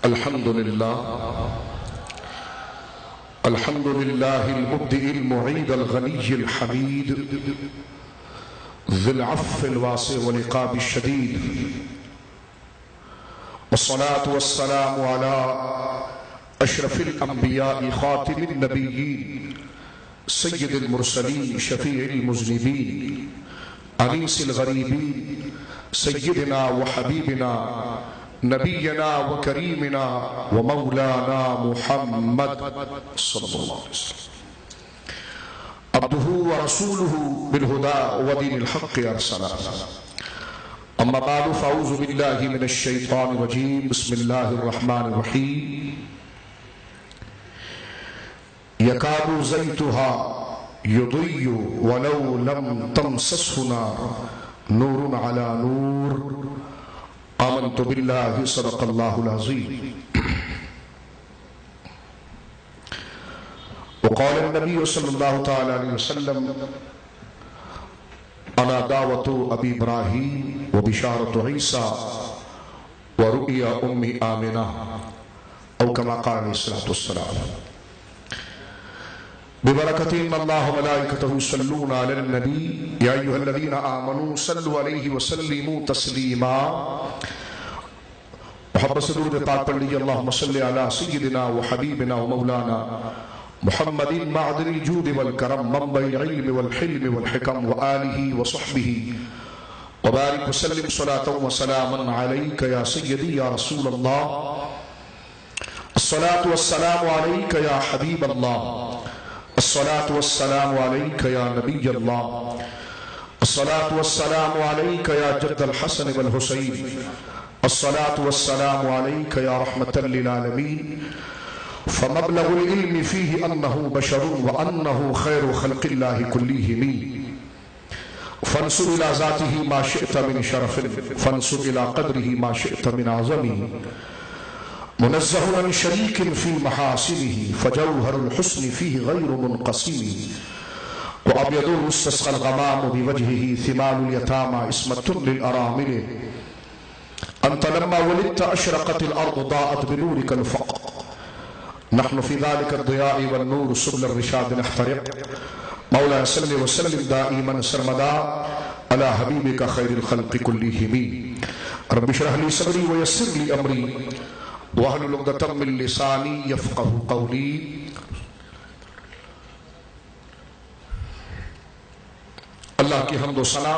الحمد لله المبدئ المعيد الغني الحميد ذي العفو الواسع والعقاب الشديد، والصلاة والسلام على أشرف الأنبياء خاتم النبيين سيد المرسلين شفيع المذنبين أنيس الغريبين سيدنا وحبيبنا نبينا وكريمنا ومولانا محمد صلى الله عليه وسلم عبده ورسوله بالهدى ودين الحق أرسله. أما بعد فأعوذ بالله من الشيطان الرجيم. بسم الله الرحمن الرحيم. يكاد زيتها يضيء ولو لم تمسسه نار نور على نور. آمنت بالله صدق الله العظيم. وقال النبي صلى الله تعالى عليه وسلم: أنا دعوة أبي إبراهيم وبشارة عيسى ورؤيا أم آمنة، أو كما قال عليه الصلاة والسلام. ببركة إن الله وملائكته يصلون على النبي يا أيها الذين آمنوا صلوا عليه وسلموا تسليما. محبت سے درود پاک پڑھ لیجیے. اللهم صل على سيدنا وحبيبنا ومولانا محمد معدن الجود والكرم منبع العلم والحلم والحكم وآله وصحبه وبارك وسلم صلاة وسلاما عليك يا سيدي يا رسول الله. الصلاة والسلام عليك يا حبيب الله. الصلاة والسلام عليك يا نبي الله. الصلاة والسلام عليك يا جد الحسن والحسين. الصلاة والسلام عليك يا رحمة للعالمين. فمبلغ العلم فيه أنه بشر وأنه خير خلق الله كلهم. فانصر إلى ذاته ما شئت من شرف، فانصر إلى قدره ما شئت من عظمه. منزه عن شريك في محاسنه، فجوهر الحسن فيه غير منقسم. وأبيض استسقى الغمام بوجهه، ثمال اليتامى اسمة للأرامل. أنت لما ولدت أشرقت الأرض ضاءت بنورك الفقر. نحن في ذلك الضياء والنور سبل الرشاد نحترق. مولاي صل وسلم دائما سرمدا على حبيبك خير الخلق كلهم. رب اشرح لي صدري ويسر لي أمري واحلل عقدة من لساني يفقهوا قولي. اللہ کی حمد و ثنا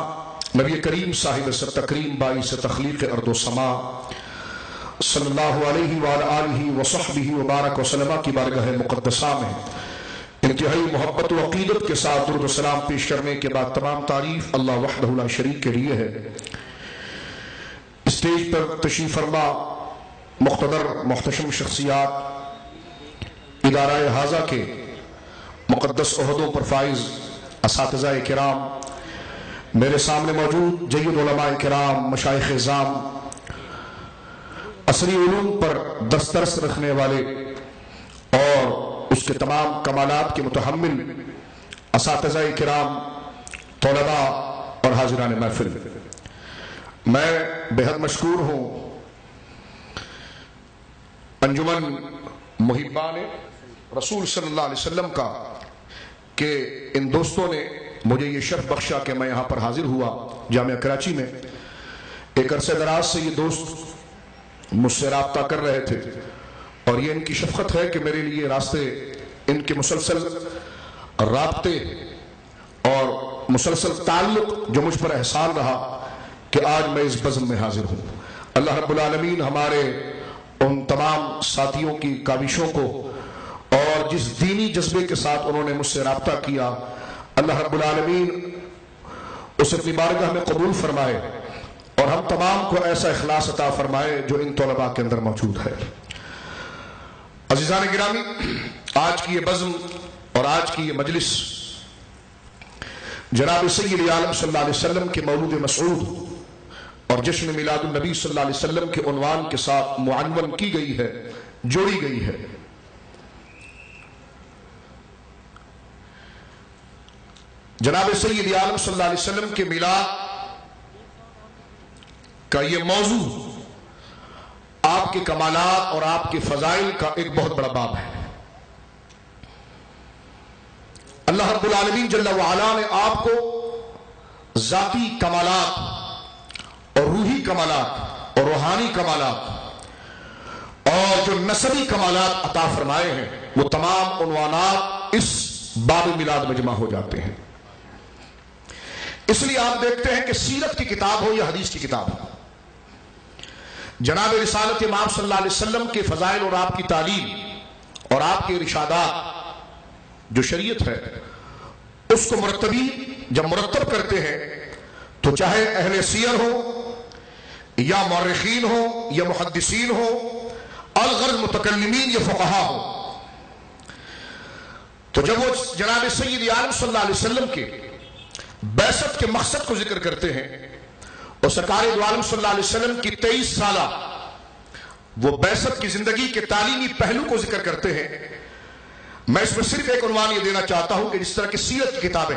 نبی کریم صاحب سے تکریم باعث تخلیق ارض و سما صلی اللہ علیہ وآلہ وصحبہ وبارک وسلم کی بارگاہ مقدسہ میں انتہائی محبت و عقیدت کے ساتھ درود و سلام پیش کرنے کے بعد تمام تعریف اللہ وحدہ لا شریک کے لیے ہے. اسٹیج پر تشریف فرما مقتدر محتشم شخصیات ادارہ حاضہ کے مقدس عہدوں پر فائز اساتذہ کرام، میرے سامنے موجود جید علماء کرام، مشائخ اعظام، عصری علوم پر دسترس رکھنے والے اور اس کے تمام کمالات کے متحمل اساتذہ کرام، طلباء اور حاضران محفل، میں بہت مشکور ہوں انجمن محبان رسول صلی اللہ علیہ وسلم کا کہ ان دوستوں نے مجھے یہ شرف بخشا کہ میں یہاں پر حاضر ہوا جامعہ کراچی میں. ایک عرصہ دراز سے یہ دوست مجھ سے رابطہ کر رہے تھے اور یہ ان کی شفقت ہے کہ میرے لیے راستے ان کے مسلسل رابطے اور مسلسل تعلق جو مجھ پر احسان رہا کہ آج میں اس بزم میں حاضر ہوں. اللہ رب العالمین ہمارے ان تمام ساتھیوں کی کاوشوں کو اور جس دینی جذبے کے ساتھ انہوں نے مجھ سے رابطہ کیا، اللہ رب العالمین اس اپنی بارگاہ میں قبول فرمائے اور ہم تمام کو ایسا اخلاص عطا فرمائے جو ان طلباء کے اندر موجود ہے. عزیزان گرامی، آج کی یہ بزم اور آج کی یہ مجلس جناب سید عالم صلی اللہ علیہ وسلم کے مولود مسعود اور جشن میلاد النبی صلی اللہ علیہ وسلم کے عنوان کے ساتھ معنون کی گئی ہے، جوڑی گئی ہے. جناب سید عالم صلی اللہ علیہ وسلم کے میلاد کا یہ موضوع آپ کے کمالات اور آپ کے فضائل کا ایک بہت بڑا باب ہے۔ اللہ رب العالمین جل وعلا نے آپ کو ذاتی کمالات اور روحی کمالات اور روحانی کمالات اور جو نسبی کمالات عطا فرمائے ہیں، وہ تمام عنوانات اس باب میلاد میں جمع ہو جاتے ہیں۔ اس لیے آپ دیکھتے ہیں کہ سیرت کی کتاب ہو یا حدیث کی کتاب ہو، جناب رسالت امام صلی اللہ علیہ وسلم کے فضائل اور آپ کی تعلیم اور آپ کے ارشادات جو شریعت ہے اس کو جب مرتب کرتے ہیں تو چاہے اہل سیر ہو یا مورخین ہو یا محدثین ہو، الغرض متکلمین یا فقہا ہو، تو جب وہ جناب سید عالم صلی اللہ علیہ وسلم کے بعثت کے مقصد کو ذکر کرتے ہیں اور سرکار دو عالم صلی اللہ علیہ وسلم کی 23 سالہ وہ بعثت کی زندگی کے تعلیمی پہلو کو ذکر کرتے ہیں، میں اس میں صرف ایک عنوان یہ دینا چاہتا ہوں کہ جس طرح کی سیرت کی کتابیں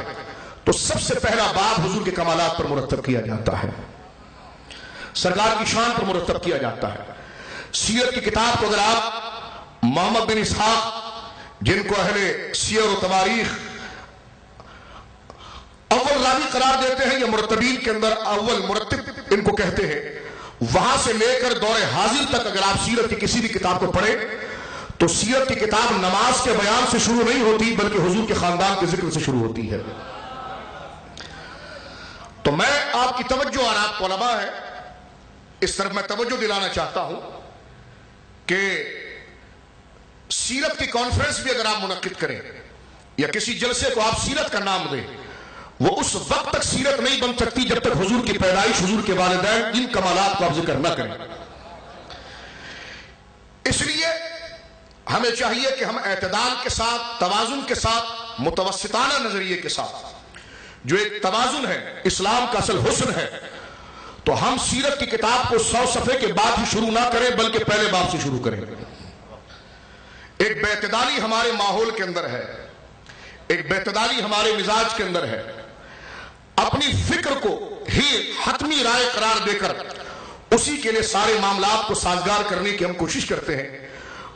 تو سب سے پہلا باب حضور کے کمالات پر مرتب کیا جاتا ہے، سرکار کی شان پر مرتب کیا جاتا ہے۔ سیرت کی کتاب کو اگر آپ محمد بن اسحاق، جن کو اہل سیر و تواریخ اول راوی قرار دیتے ہیں یا مرتبین کے اندر اول مرتب ان کو کہتے ہیں، وہاں سے لے کر دور حاضر تک اگر آپ سیرت کی کسی بھی کتاب کو پڑھیں تو سیرت کی کتاب نماز کے بیان سے شروع نہیں ہوتی بلکہ حضور کے خاندان کے ذکر سے شروع ہوتی ہے۔ تو میں آپ کی توجہ اور آپ علماء ہیں اس طرف میں توجہ دلانا چاہتا ہوں کہ سیرت کی کانفرنس بھی اگر آپ منعقد کریں یا کسی جلسے کو آپ سیرت کا نام دیں، وہ اس وقت تک سیرت نہیں بن سکتی جب تک حضور کی پیدائش، حضور کے والدین، ان کمالات کو آپ ذکر نہ کریں۔ اس لیے ہمیں چاہیے کہ ہم اعتدال کے ساتھ، توازن کے ساتھ، متوسطانہ نظریے کے ساتھ، جو ایک توازن ہے، اسلام کا اصل حسن ہے، تو ہم سیرت کی کتاب کو 100 صفحے کے بعد ہی شروع نہ کریں بلکہ پہلے باب سے شروع کریں۔ ایک بے اعتدالی ہمارے ماحول کے اندر ہے، ایک بے اعتدالی ہمارے مزاج کے اندر ہے، اپنی فکر کو ہی حتمی رائے قرار دے کر اسی کے لیے سارے معاملات کو سازگار کرنے کی ہم کوشش کرتے ہیں،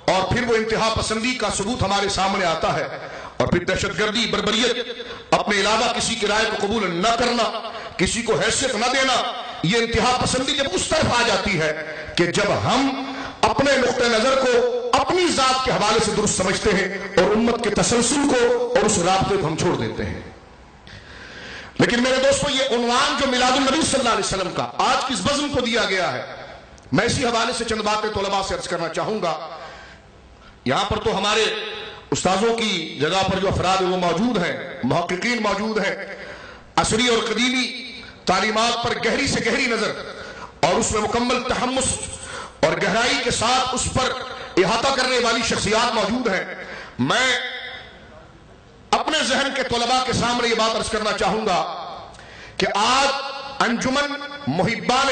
اور پھر وہ انتہا پسندی کا ثبوت ہمارے سامنے آتا ہے، اور پھر دہشت گردی، بربریت، اپنے علاوہ کسی کی رائے کو قبول نہ کرنا، کسی کو حیثیت نہ دینا، یہ انتہا پسندی جب اس طرف آ جاتی ہے کہ جب ہم اپنے نقطہ نظر کو اپنی ذات کے حوالے سے درست سمجھتے ہیں اور امت کے تسلسل کو اور اس رابطے کو ہم چھوڑ دیتے ہیں۔ لیکن میرے دوستو، یہ عنوان جو میلاد النبی صلی اللہ علیہ وسلم کا آج کی اس بزم کو دیا گیا ہے، میں اسی حوالے سے چند باتیں طلباء سے عرض کرنا چاہوں گا۔ یہاں پر تو ہمارے استاذوں کی جگہ پر جو افراد ہیں وہ موجود ہیں، محققین موجود ہیں، عصری اور قدیمی تعلیمات پر گہری سے گہری نظر اور اس میں مکمل تحمس اور گہرائی کے ساتھ اس پر احاطہ کرنے والی شخصیات موجود ہیں۔ میں اپنے ذہن کے طلباء کے سامنے یہ بات عرض کرنا چاہوں گا کہ آج انجمن محبان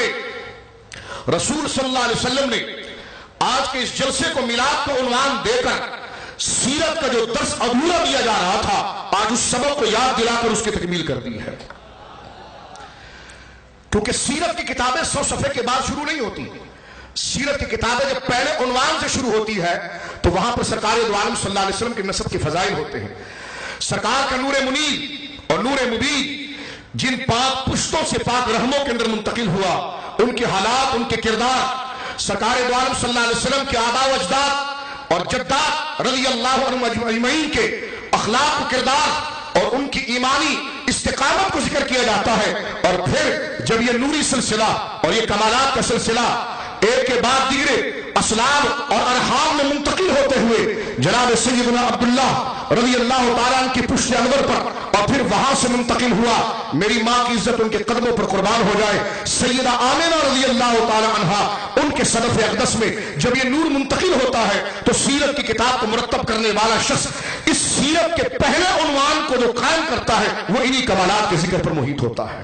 رسول صلی اللہ علیہ وسلم نے آج کے اس جلسے کو میلاد کو عنوان دے کر سیرت کا جو درس ادھورا دیا جا رہا تھا، آج اس سبق کو یاد دلا کر اس کی تکمیل کر دی ہے۔ کیونکہ سیرت کی کتابیں 100 صفحے کے بعد شروع نہیں ہوتی، سیرت کی کتابیں جب پہلے عنوان سے شروع ہوتی ہے تو وہاں پر سرکار دو عالم صلی اللہ علیہ وسلم کے نسب کے فضائل ہوتے ہیں، سرکار کا نور منیر اور نور مبین جن پاک پشتوں سے پاک رحموں کے اندر منتقل ہوا، ان کے حالات، ان کے کردار، سرکار دو عالم صلی اللہ علیہ وسلم کے آباء و اجداد اور جدات رضی اللہ عنہم اجمعین کے اخلاق و کردار اور ان کی ایمانی استقامت کو ذکر کیا جاتا ہے، اور پھر جب یہ نوری سلسلہ اور یہ کمالات کا سلسلہ ایک کے بعد دیگرے اسلام اور ارحام میں منتقل ہوتے ہوئے جناب سیدنا عبداللہ رضی اللہ تعالیٰ عنہ کی پشت انور پر اور پھر وہاں سے منتقل ہوا، میری ماں کی عزت ان کے قدموں پر قربان ہو جائے، سیدہ آمنہ رضی اللہ تعالیٰ عنہا ان کے صدف اقدس میں جب یہ نور منتقل ہوتا ہے تو سیرت کی کتاب کو مرتب کرنے والا شخص اس سیرت کے پہلے عنوان کو جو قائم کرتا ہے وہ انہی کمالات کے ذکر پر محیط ہوتا ہے۔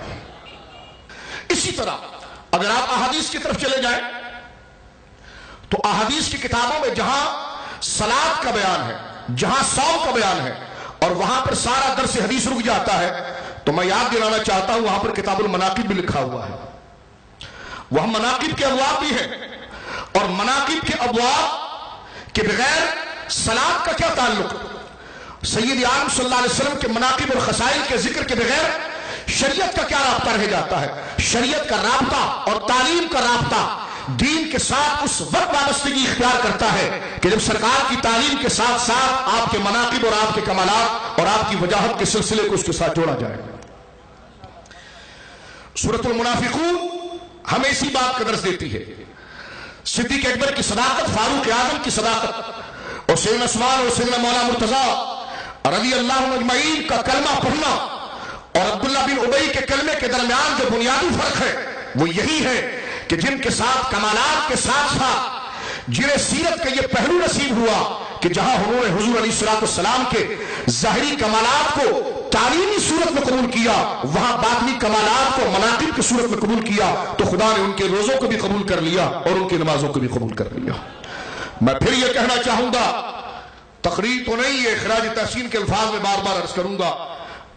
اسی طرح اگر آپ احادیث کی طرف چلے جائیں تو احادیث کی کتابوں میں جہاں صلاۃ کا بیان ہے، جہاں صوم کا بیان ہے اور وہاں پر سارا درس حدیث رک جاتا ہے، تو میں یاد دلانا چاہتا ہوں وہاں پر کتاب المناقب بھی لکھا ہوا ہے، وہاں مناقب کے ابواب بھی ہیں، اور مناقب کے ابواب کے بغیر صلاۃ کا کیا تعلق؟ سید عالم صلی اللہ علیہ وسلم کے مناقب اور خصائل کے ذکر کے بغیر شریعت کا کیا رابطہ رہ جاتا ہے؟ شریعت کا رابطہ اور تعلیم کا رابطہ دین کے ساتھ اس وقت وابستگی اختیار کرتا ہے کہ جب سرکار کی تعلیم کے ساتھ ساتھ آپ کے مناقب اور آپ کے کمالات اور آپ کی وجاہت کے سلسلے کو اس کے ساتھ جوڑا جائے۔ سورۃ المنافقون ہمیں اسی بات کا درس دیتی ہے۔ صدیق اکبر کی صداقت، فاروق اعظم کی صداقت، اور سیدنا عثمان اور سیدنا مولانا مرتضیٰ رضی اللہ عنہ اجمعین کا کلمہ پڑھنا اور عبداللہ بن ابی کے کلمے کے درمیان جو بنیادی فرق ہے وہ یہی ہے کہ جن کے ساتھ کمالات کے ساتھ ساتھ جنہیں سیرت کا یہ پہلو نصیب ہوا کہ جہاں انہوں نے حضور علیہ السلام کے ظاہری کمالات کو تعلیمی صورت میں قبول کیا، وہاں باطنی کمالات کو مناقب کی صورت میں قبول کیا، تو خدا نے ان کے روزوں کو بھی قبول کر لیا اور ان کی نمازوں کو بھی قبول کر لیا۔ میں پھر یہ کہنا چاہوں گا، تقریر تو نہیں، یہ اخراج تحسین کے الفاظ میں بار بار عرض کروں گا،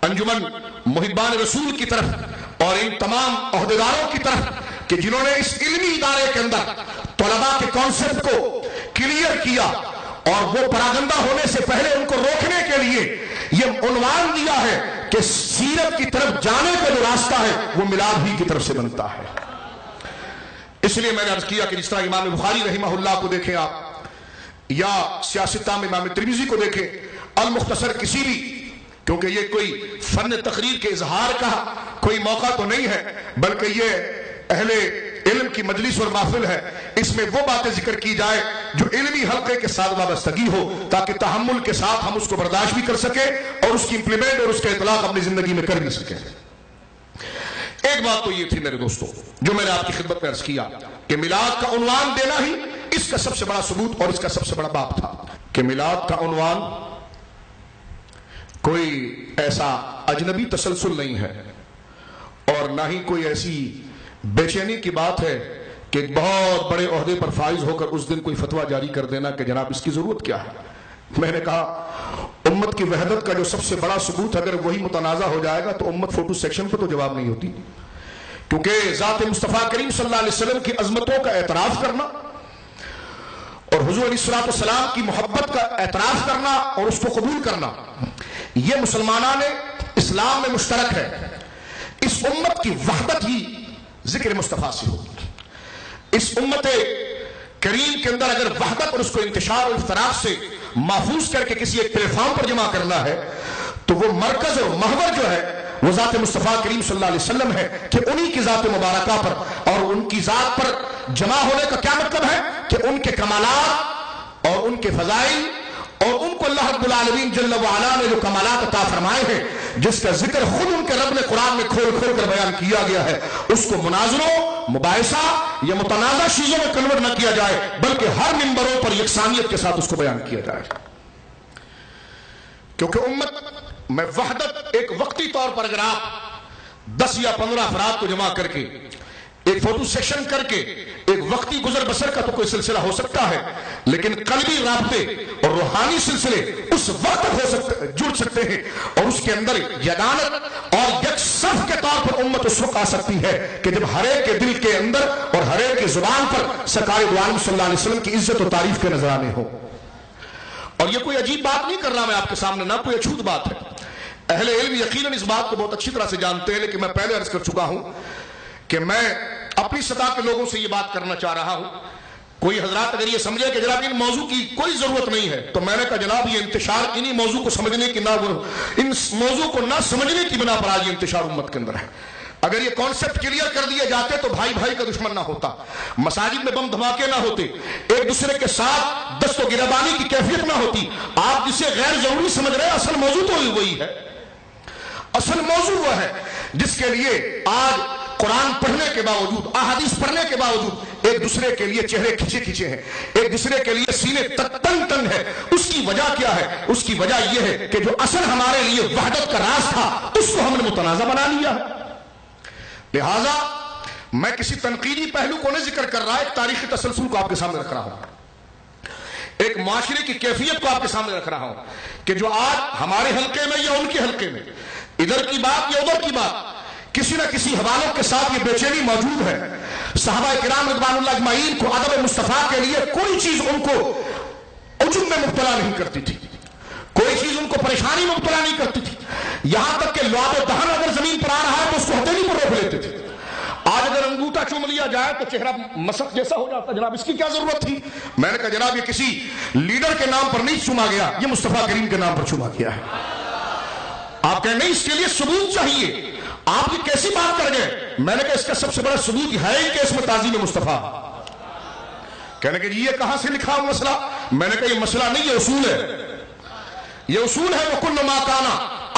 انجمن محبان رسول کی طرف اور ان تمام عہدیداروں کی طرف کہ جنہوں نے اس علمی ادارے کے اندر طلباء کے کانسیپٹ کو کلیئر کیا اور وہ پراگندہ ہونے سے پہلے ان کو روکنے کے لیے یہ عنوان دیا ہے کہ سیرت کی طرف جانے کا جو راستہ ہے وہ میلاد ہی کی طرف سے بنتا ہے۔ اس لیے میں نے عرض کیا کہ جس طرح امام بخاری رحمہ اللہ کو دیکھیں آپ، یا سیاستہ میں امام ترمذی کو دیکھیں، المختصر کسی بھی، کیونکہ یہ کوئی فن تقریر کے اظہار کا کوئی موقع تو نہیں ہے، بلکہ یہ اہل علم کی مجلس اور محفل ہے، اس میں وہ باتیں ذکر کی جائے جو علمی حلقے کے ساتھ وابستگی ہو، تاکہ تحمل کے ساتھ ہم اس کو برداشت بھی کر سکیں اور اس کی امپلیمنٹ اور اس کا اطلاق اپنی زندگی میں کر بھی سکیں۔ ایک بات تو یہ تھی میرے دوستو جو میں نے آپ کی خدمت میں عرض کیا کہ میلاد کا عنوان دینا ہی اس کا سب سے بڑا ثبوت اور اس کا سب سے بڑا باب تھا کہ میلاد کا عنوان کوئی ایسا اجنبی تسلسل نہیں ہے اور نہ ہی کوئی ایسی بے چینی کی بات ہے کہ بہت بڑے عہدے پر فائز ہو کر اس دن کوئی فتویٰ جاری کر دینا کہ جناب اس کی ضرورت کیا ہے۔ میں نے کہا امت کی وحدت کا جو سب سے بڑا ثبوت اگر وہی متنازع ہو جائے گا تو امت فوٹو سیکشن پہ تو جواب نہیں ہوتی، کیونکہ ذات مصطفیٰ کریم صلی اللہ علیہ وسلم کی عظمتوں کا اعتراف کرنا اور حضور علیہ السلام کی محبت کا اعتراف کرنا اور اس کو قبول کرنا یہ مسلمانان اسلام میں مشترک ہے۔ اس امت کی وحدت ہی ذکر مصطفیٰ سے ہوگی۔ اس امت کریم کے اندر اگر وحدت اور اس کو انتشار اور افتراق سے محفوظ کر کے کسی ایک پلیٹ فارم پر جمع کرنا ہے تو وہ مرکز اور محور جو ہے وہ ذات مصطفیٰ کریم صلی اللہ علیہ وسلم ہے کہ انہی کی ذات مبارکہ پر اور ان کی ذات پر جمع ہونے کا کیا مطلب ہے کہ ان کے کمالات اور ان کے فضائل اور ان کو اللہ رب العالمین جل وعلا نے جو کمالات عطا فرمائے ہیں جس کا ذکر خود ان کے رب نے قرآن میں کھول کھول کر بیان کیا گیا ہے، اس کو مناظروں، مباحثہ یا متنازع چیزوں میں کنورٹ نہ کیا جائے بلکہ ہر منبروں پر یکسانیت کے ساتھ اس کو بیان کیا جائے، کیونکہ امت میں وحدت ایک وقتی طور پر اگر آپ 10 یا 15 افراد کو جمع کر کے ایک فوٹو سیشن کر کے ایک وقتی گزر بسر کا تو کوئی سلسلہ ہو سکتا ہے، لیکن قلبی رابطے اور روحانی سلسلے اس وقت جڑ سکتے ہیں اور اس کے اندر یگانت اور یکصف کے طور پر امت اس وقت آ سکتی ہے کہ جب ہر ایک کے دل کے اندر اور ہر ایک کی زبان پر سرکار دو عالم صلی اللہ علیہ وسلم کی عزت و تعریف کے نذرانے ہوں۔ اور یہ کوئی عجیب بات نہیں کر رہا میں آپ کے سامنے، نہ کوئی اچھوت بات ہے، اہل علم یقیناً اس بات کو بہت اچھی طرح سے جانتے ہیں، لیکن میں پہلے عرض کر چکا ہوں کہ میں اپنی سطح کے لوگوں سے یہ بات کرنا چاہ رہا ہوں۔ کوئی حضرات اگر یہ سمجھے کہ جناب ان موضوع کی کوئی ضرورت نہیں ہے تو میں نے کہا جناب یہ انتشار انہی موضوع کو سمجھنے کی ان موضوع کو نہ سمجھنے کی بنا پر آج یہ انتشار امت کے اندر ہے۔ اگر یہ کانسیپٹ کلیئر کر دیے جاتے تو بھائی بھائی کا دشمن نہ ہوتا، مساجد میں بم دھماکے نہ ہوتے، ایک دوسرے کے ساتھ دست و گریبانی کی کیفیت نہ ہوتی۔ آپ جسے غیر ضروری سمجھ رہے ہیں اصل موضوع تو وہی ہے، اصل موضوع وہ ہے جس کے لیے آج قرآن پڑھنے کے باوجود، احادیث پڑھنے کے باوجود ایک دوسرے کے لیے چہرے کھچے کھچے ہیں، ایک دوسرے کے لیے سینے تن تن ہے۔ اس کی وجہ کیا ہے؟ اس کی وجہ یہ ہے کہ جو اصل ہمارے لیے وحدت کا راز تھا اس کو ہم نے متنازع بنا لیا ہے۔ لہذا میں کسی تنقیدی پہلو کو نہیں ذکر کر رہا، ایک تاریخی تسلسل کو آپ کے سامنے رکھ رہا ہوں، ایک معاشرے کی کیفیت کو آپ کے سامنے رکھ رہا ہوں کہ جو آج ہمارے حلقے میں یا ان کے حلقے میں ادھر کی بات یا ادھر کی بات کسی نہ کسی حوالوں کے ساتھ یہ بے چینی موجود ہے۔ صحابہ کرام رضوان اللہ اجمعین کو ادب مصطفیٰ کے لیے کوئی چیز ان کو عجب میں مبتلا نہیں کرتی تھی، کوئی چیز ان کو پریشانی میں مبتلا نہیں کرتی تھی، یہاں تک کہ لعاب و دہن اگر زمین پر آ رہا ہے تو اس کو ہتھیلی پر روک لیتے تھے۔ آج اگر انگوٹھا چوم لیا جائے تو چہرہ مسخ جیسا ہو جاتا، جناب اس کی کیا ضرورت تھی؟ میں نے کہا جناب یہ کسی لیڈر کے نام پر نہیں چوما گیا، یہ مصطفیٰ کریم کے نام پر چوما گیا ہے۔ آپ کہیں نہیں اس کے لیے ثبوت چاہیے، آپ یہ کیسی بات کر گئے؟ میں نے کہا اس کا سب سے بڑا ثبوت ہے ہی کہ اس میں تعظیم مصطفیٰ۔ کہنے کہ یہ کہاں سے لکھا ہوا مسئلہ؟ میں نے کہا یہ مسئلہ نہیں، یہ اصول ہے، یہ اصول ہے۔ وَكُلُّ مَا كَانَ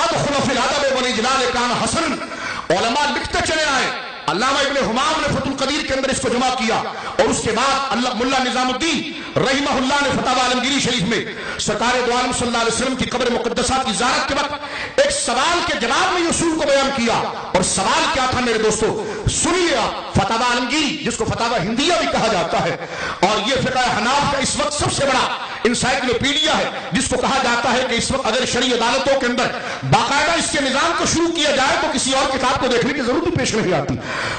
أَدْخُلَ فِي الْأَدَبِ وَالْإِجْلَالِ كَانَ حَسَنًا۔ علماء لکھتے چلے آئے، علامہ ابن حمام نے فتح القدیر کے اندر اس کو جمع کیا، اور اس کے بعد ملا نظام الدین رحمہ اللہ نے فتاوی عالمگیری شریف میں سرکار دو عالم صلی اللہ علیہ وسلم کی قبر مقدسہ کی زیارت کے وقت ایک سوال کے جواب میں یہ اصول کو بیان کیا۔ اور سوال کیا تھا میرے دوستو؟ سنیے آپ، فتاوی عالمگیری جس کو فتاوی ہندیہ بھی کہا جاتا ہے، اور یہ فقہ حناف کا اس وقت سب سے بڑا انسائکلوپیڈیا ہے، جس کو کہا جاتا ہے کہ اس وقت اگر شرعی عدالتوں کے اندر باقاعدہ اس کے نظام کو شروع کیا جائے تو کسی اور کتاب کو دیکھنے کی ضرورت بھی پیش نہیں آتی۔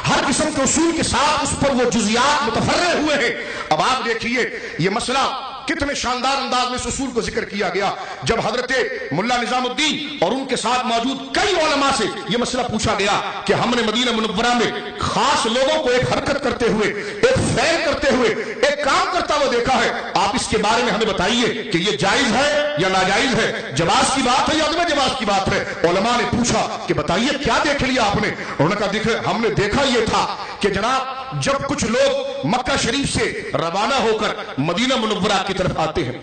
ہر قسم کے اصول کے ساتھ اس پر وہ جزیات متفرع ہوئے ہیں۔ اب آپ دیکھیے یہ مسئلہ کتنے شاندار انداز میں اس اصول کو ذکر کیا گیا جب حضرت ملا نظام الدین اور ان کے ساتھ موجود کئی علماء سے یہ مسئلہ پوچھا گیا کہ ہم نے مدینہ منورہ میں خاص لوگوں کو ایک حرکت کرتے ہوئے، ایک فعل کرتے ہوئے، ایک کام کرتا ہوا دیکھا ہے، آپ اس کے بارے میں ہمیں بتائیے کہ یہ جائز ہے یا ناجائز ہے، جواز کی بات ہے یا عدم جواز کی بات ہے۔ علماء نے پوچھا کہ بتائیے کیا دیکھ لیا آپ نے؟ انہوں نے کہا ہم نے دیکھا یہ تھا کہ جناب جب کچھ لوگ مکہ شریف سے روانہ ہو کر مدینہ منورہ کی طرف آتے ہیں،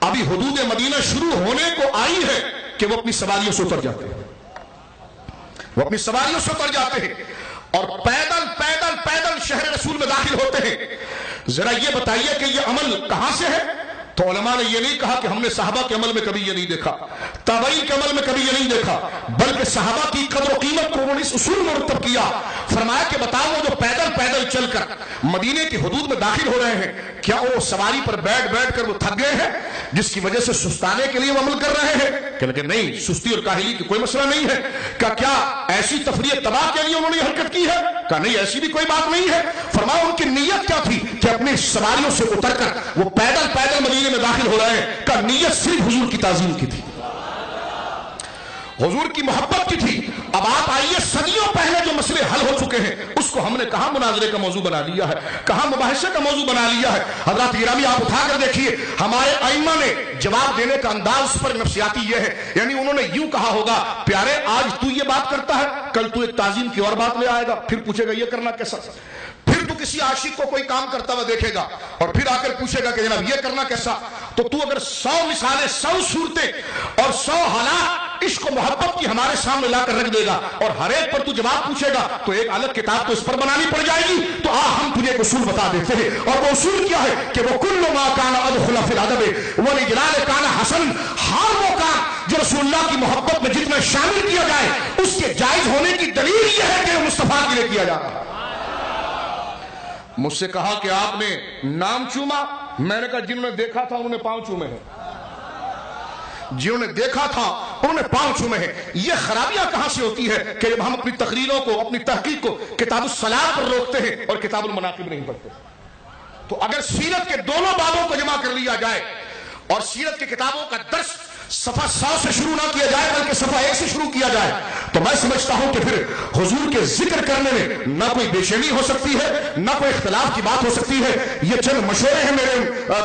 ابھی حدود مدینہ شروع ہونے کو آئی ہے کہ وہ اپنی سواریوں سے اتر جاتے ہیں، وہ اپنی سواریوں سے اتر جاتے ہیں اور پیدل پیدل پیدل شہر رسول میں داخل ہوتے ہیں۔ ذرا یہ بتائیے کہ یہ عمل کہاں سے ہے؟ تو علماء نے یہ نہیں کہا کہ ہم نے صحابہ کے عمل میں کبھی یہ نہیں دیکھا، تابعین کے عمل میں کبھی یہ نہیں دیکھا، بلکہ صحابہ کی قدر و قیمت کو انہوں نے اس اصول میں مرتب کیا۔ فرمایا کہ بتاؤ وہ جو پیدل پیدل چل کر مدینے کی حدود میں داخل ہو رہے ہیں، کیا وہ سواری پر بیٹھ بیٹھ کر وہ تھک گئے ہیں جس کی وجہ سے سستانے کے لیے وہ عمل کر رہے ہیں؟ کہ نہیں، سستی اور کاہلی کی کوئی مسئلہ نہیں ہے۔ کیا ایسی تفریح تباہ کے لیے انہوں نے حرکت کی ہے؟ کہ نہیں، ایسی بھی کوئی بات نہیں ہے۔ فرمایا ان کی نیت کیا تھی کہ اپنی سواریوں سے اتر کر وہ پیدل پیدل مدینے میں داخل ہو رہے ہیں، کا نیت صرف حضور کی تعظیم کی تھی، حضور کی محبت کی تھی۔ اب آپ آئیے، صدیوں پہلے جو مسئلے حل ہو چکے ہیں اس کو ہم نے کہاں مناظرے کا موضوع بنا لیا ہے، کہاں مباحثے کا موضوع بنا لیا ہے۔ حضرات گرامی آپ اٹھا کر دیکھیے، ہمارے ائمہ نے جواب دینے کا انداز پر نفسیاتی یہ ہے، یعنی انہوں نے یوں کہا ہوگا، پیارے آج تو یہ بات کرتا ہے، کل تو ایک تعظیم کی اور بات لے آئے گا، پھر پوچھے گا یہ کرنا کیسا، پھر تو کسی عاشق کو کوئی کام کرتا ہوا دیکھے گا اور پھر آ کر پوچھے گا کہ جناب یہ کرنا کیسا۔ تو اگر 100 مثالیں، 100 صورتیں اور 100 حالات عشق و محبت کی ہمارے سامنے لا کر رکھ دے گا اور ہر ایک پر تو جواب پوچھے گا تو ایک الگ کتاب تو اس پر بنانی پڑ جائے گی۔ تو ہم تجھے ایک اصول بتا دیتے ہیں، اور وہ اصول کیا ہے کہ وہ کل ما کان ادخل فی الادب والاجلال کان حسن، ہر وہ کام جو رسول اللہ کی محبت میں جتنا شامل کیا جائے اس کے جائز ہونے کی دلیل یہ ہے کہ مصطفیٰ کے لیے کیا جاتا ہے۔ مجھ سے کہا کہ آپ نے نام چوما، میں نے کہا جنہوں نے دیکھا تھا انہوں نے پاؤں چومے ہیں، جنہوں نے دیکھا تھا انہوں نے پاؤں چومے ہیں۔ یہ خرابیاں کہاں سے ہوتی ہے کہ جب ہم اپنی تقریروں کو، اپنی تحقیق کو کتاب الصلاۃ پر روکتے ہیں اور کتاب المناقب نہیں پڑھتے۔ تو اگر سیرت کے دونوں بابوں کو جمع کر لیا جائے اور سیرت کی کتابوں کا درس صفحہ 100 سے شروع نہ کیا جائے بلکہ صفحہ 1 سے شروع کیا جائے تو میں سمجھتا ہوں کہ پھر حضور کے ذکر کرنے میں نہ کوئی بے چینی ہو سکتی ہے، نہ کوئی اختلاف کی بات ہو سکتی ہے۔ یہ چند مشورے ہیں میرے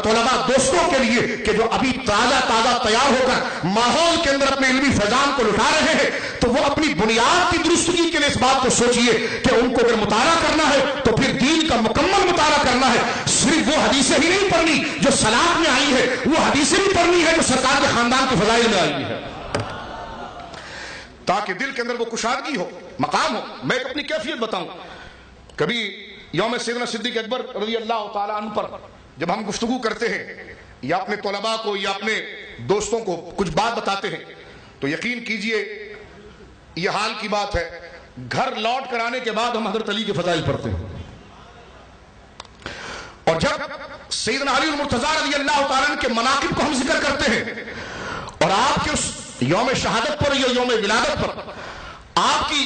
طلباء دوستوں کے لیے کہ جو ابھی تازہ تیار ہو کر ماحول کے اندر اپنے علمی فیضان کو لٹا رہے ہیں، تو وہ اپنی بنیاد کی درستگی کے لیے اس بات کو سوچئے کہ ان کو اگر مطالعہ کرنا ہے تو پھر دین کا مکمل مطالعہ کرنا ہے۔ صرف وہ حدیثیں ہی نہیں پڑھنی جو صلاۃ میں آئی ہے، وہ حدیثیں بھی پڑھنی ہے جو سرکار کے خاندان کے فضائل میں آئی ہے، تاکہ دل کے اندر وہ کشادگی ہو، مقام ہو۔ میں ایک اپنی کیفیت بتاؤں، کبھی یوم سیدنا صدیق اکبر رضی اللہ تعالیٰ عنہ پر جب ہم گفتگو کرتے ہیں یا اپنے طلباء کو یا اپنے دوستوں کو کچھ بات بتاتے ہیں تو یقین کیجئے یہ حال کی بات ہے، گھر لوٹ کر آنے کے بعد ہم حضرت علی کے فضائل پڑھتے ہیں، اور جب سیدنا علی المرتضیٰ رضی اللہ تعالیٰ عنہ کے مناقب کو ہم ذکر کرتے ہیں اور آپ کے اس یوم شہادت پر یا یوم ولادت پر آپ کی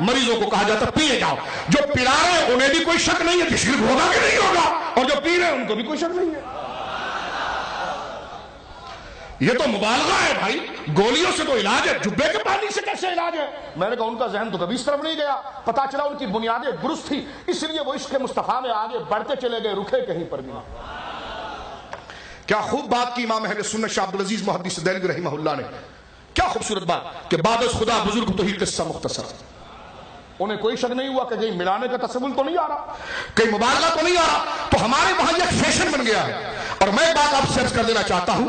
مریضوں کو کہا جاتا پیے جاؤ. جو پلا رہے ہیں انہیں بھی کوئی شک نہیں ہے کہ شرک ہوگا کہ نہیں ہوگا, اور جو پی رہے ہیں ان کو بھی کوئی شک نہیں ہے. یہ تو مبالغہ ہے بھائی. گولیوں سے تو علاج ہے, جبے کے پانی سے کیسے علاج ہے؟ میں نے کہا ان کا ذہن تو کبھی اس طرف نہیں گیا. پتا چلا ان کی بنیادیں درست تھی, اس لیے وہ عشق مصطفیٰ میں آگے بڑھتے چلے گئے, رکے کہیں پر بھی. کیا خوب بات کی امام اہل سنت شاہ عبدالعزیز محدث دہلوی رحمہ اللہ نے. کیا خوبصورت بات کہ بعد از خدا بزرگ تو ہی قصہ مختصر. انہیں کوئی شک نہیں ہوا کہ کہیں ملانے کا تصور تو نہیں آ رہا, کہیں مبالغہ تو نہیں آ رہا. تو ہمارے وہاں یہ فیشن بن گیا ہے. اور میں ایک بات آپ سے عرض کر دینا چاہتا ہوں,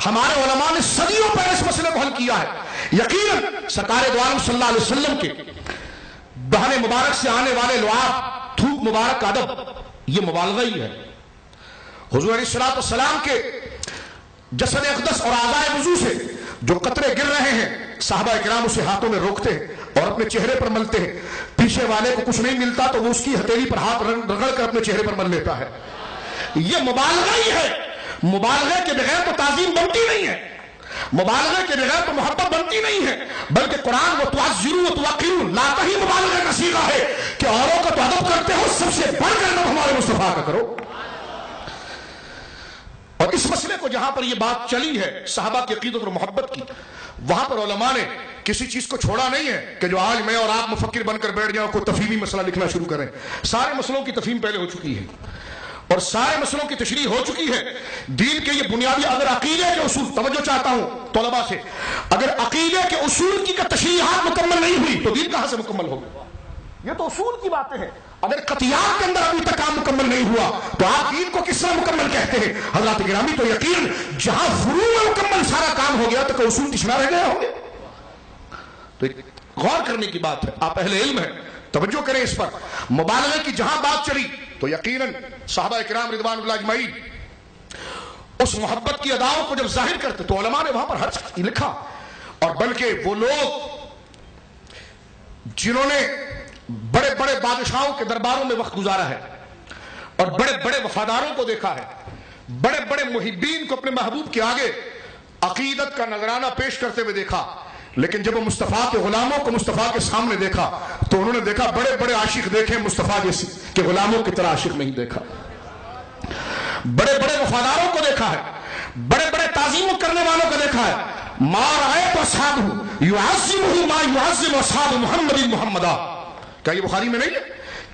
ہمارے علماء نے صدیوں پہلے اس مسئلے کو حل کیا ہے. یقیناً سرکار دو عالم صلی اللہ علیہ وسلم کے دہن مبارک سے آنے والے لعاب, تھوک مبارک کا ادب, یہ مبالغہ ہی ہے. حضور علیہ الصلوۃ والسلام کے جسد اقدس اور اعضائے وضو سے جو قطرے گر رہے ہیں, صحابہ کرام اسے ہاتھوں میں روکتے ہیں اور اپنے چہرے پر ملتے ہیں. پیچھے والے کو کچھ نہیں ملتا تو وہ اس کی ہتھیلی پر ہاتھ رگڑ کر اپنے چہرے پر مل لیتا ہے. یہ مبالغہ ہی ہے. مبالغے کے بغیر تو تعظیم بنتی نہیں ہے, مبالغے کے بغیر تو محبت بنتی نہیں ہے. بلکہ قرآن وہ تعزروا وتوقروا لاتا ہی مبالغے کا صیغہ ہے کہ اوروں کا تو ادب کرتے ہو, سب سے بڑھ کر ادب ہمارے مصطفیٰ کا کرو. اور اس مسئلے کو جہاں پر یہ بات چلی ہے صحابہ کی عقیدت اور محبت کی, وہاں پر علماء نے کسی چیز کو چھوڑا نہیں ہے کہ جو آج میں اور آپ مفکر بن کر بیٹھ جاؤ, کوئی تفہیمی مسئلہ لکھنا شروع کریں. سارے مسئلوں کی تفہیم پہلے ہو چکی ہے اور سارے مسئلوں کی تشریح ہو چکی ہے. دین کے یہ بنیادی اگر عقیدے کے اصول, توجہ چاہتا ہوں طلباء سے, اگر عقیدے کے اصول کی تشریحات مکمل نہیں ہوئی تو دین کہاں سے مکمل ہوگا؟ یہ تو اصول کی باتیں ہیں. اگر قطعیات کے اندر ابھی تک کام مکمل نہیں ہوا تو آپ دین کو کس طرح مکمل کہتے ہیں؟ حضرات گرامی تو یقین جہاں فروع میں مکمل سارا کام ہو گیا تو اصول کس طرح رہ گئے ہوں گے؟ تو ایک غور کرنے کی بات ہے. آپ اہل علم ہیں, توجہ کریں اس پر. مبالغے کی جہاں بات چلی تو یقیناً صحابہ کرام رضوان اللہ اجمعین اس محبت کی اداؤں کو جب ظاہر کرتے تو علماء نے وہاں پر ہر چیز لکھا. اور بلکہ وہ لوگ جنہوں نے بڑے بڑے بادشاہوں کے درباروں میں وقت گزارا ہے اور بڑے بڑے وفاداروں کو دیکھا ہے, بڑے بڑے محبین کو اپنے محبوب کے آگے عقیدت کا نذرانہ پیش کرتے ہوئے دیکھا, لیکن جب وہ مصطفیٰ کے غلاموں کو مصطفیٰ کے سامنے دیکھا تو انہوں نے دیکھا بڑے بڑے عاشق دیکھے, مصطفیٰ جیسے کہ غلاموں کی طرح عاشق نہیں دیکھا. بڑے بڑے وفاداروں کو دیکھا ہے, بڑے بڑے تعظیم کرنے والوں کو دیکھا ہے. ما رأیت اصحابہ یعظمہ ما یعظم اصحاب محمد محمدا. کیا یہ بخاری میں نہیں ہے؟